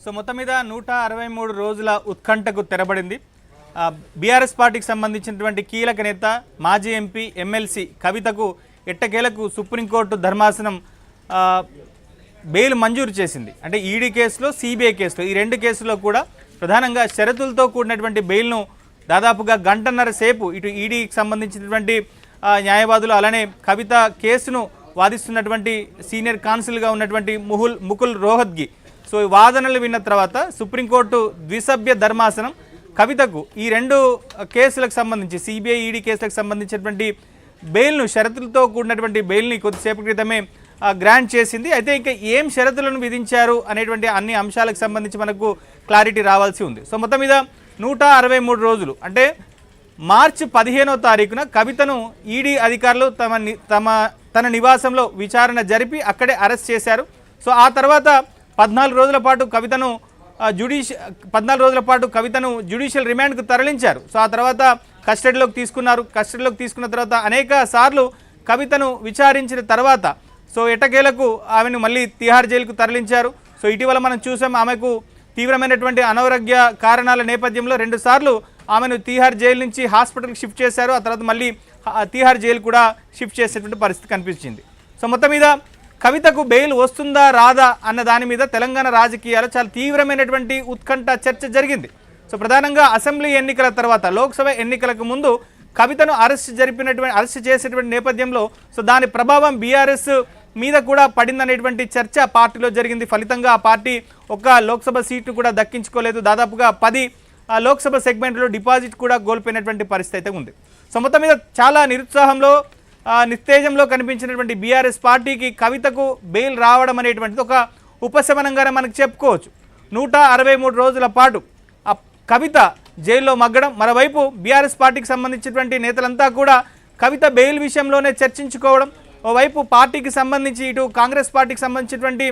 So మొత్తం మీద 163 రోజుల ఉత్కంఠకు తెరబడింది. బీఆర్ఎస్ పార్టీకి సంబంధించినటువంటి కీలక నేత మాజీ ఎంపీ ఎమ్మెల్సీ కవితకు ఎట్టకేలకు సుప్రీంకోర్టు ధర్మాసనం బెయిల్ మంజూరు చేసింది. అంటే ఈడీ కేసులో, సిబిఐ కేసులో, ఈ రెండు కేసుల్లో కూడా ప్రధానంగా షరతులతో కూడినటువంటి బెయిల్ను దాదాపుగా గంటన్నర సేపు ఇటు ఈడీకి సంబంధించినటువంటి న్యాయవాదులు అలానే కవిత కేసును వాదిస్తున్నటువంటి సీనియర్ కాన్సిల్గా ఉన్నటువంటి ముకుల్ రోహత్గి సో ఈ వాదనలు విన్న తర్వాత సుప్రీంకోర్టు ద్విసభ్య ధర్మాసనం కవితకు ఈ రెండు కేసులకు సంబంధించి సిబిఐ ఈడీ కేసులకు సంబంధించినటువంటి బెయిల్ను షరతులతో కూడినటువంటి బెయిల్ని కొద్దిసేపటి క్రితమే గ్రాంట్ చేసింది. అయితే ఇంకా ఏం షరతులను విధించారు అనేటువంటి అన్ని అంశాలకు సంబంధించి మనకు క్లారిటీ రావాల్సి ఉంది. సో మొత్తం మీద 163 రోజులు అంటే మార్చి 15వ తారీఖున కవితను ఈడీ అధికారులు తన నివాసంలో విచారణ జరిపి అక్కడే అరెస్ట్ చేశారు. సో ఆ తర్వాత 14 రోజుల పాటు కవితను జ్యుడిషియల్ రిమాండ్కు తరలించారు. సో ఆ తర్వాత కస్టడీలోకి తీసుకున్నారు. కస్టడీలోకి తీసుకున్న తర్వాత అనేక సార్లు కవితను విచారించిన తర్వాత సో ఎట్టకేలకు ఆమెను మళ్ళీ తిహార్ జైలుకు తరలించారు. సో ఇటీవల మనం చూసాం ఆమెకు తీవ్రమైనటువంటి అనారోగ్య కారణాల నేపథ్యంలో 2 సార్లు ఆమెను తిహార్ జైలు నుంచి హాస్పిటల్కి షిఫ్ట్ చేశారు. ఆ తర్వాత మళ్ళీ తిహార్ జైలు కూడా షిఫ్ట్ చేసేటువంటి పరిస్థితి కనిపించింది. సో మొత్తం మీద కవితకు బెయిల్ వస్తుందా రాదా అన్న దాని మీద తెలంగాణ రాజకీయాలు చాలా తీవ్రమైనటువంటి ఉత్కంఠ చర్చ జరిగింది. సో ప్రధానంగా అసెంబ్లీ ఎన్నికల తర్వాత లోక్సభ ఎన్నికలకు ముందు కవితను అరెస్ట్ చేసేటువంటి నేపథ్యంలో సో దాని ప్రభావం బీఆర్ఎస్ మీద కూడా పడిందనేటువంటి చర్చ పార్టీలో జరిగింది. ఫలితంగా ఆ పార్టీ ఒక్క లోక్సభ సీటు కూడా దక్కించుకోలేదు. దాదాపుగా 10 లోక్సభ సెగ్మెంట్లో డిపాజిట్ కూడా కోల్పోయినటువంటి పరిస్థితి అయితే ఉంది. సో మొత్తం మీద చాలా నిస్తేజంలో కనిపించినటువంటి బీఆర్ఎస్ పార్టీకి కవితకు బెయిల్ రావడం అనేటువంటిది ఒక ఉపశమనంగానే మనకు చెప్పుకోవచ్చు. 163 రోజుల పాటు కవిత జైల్లో మగ్గడం, మరోవైపు బీఆర్ఎస్ పార్టీకి సంబంధించినటువంటి నేతలంతా కూడా కవిత బెయిల్ విషయంలోనే చర్చించుకోవడం, ఓవైపు పార్టీకి సంబంధించి ఇటు కాంగ్రెస్ పార్టీకి సంబంధించినటువంటి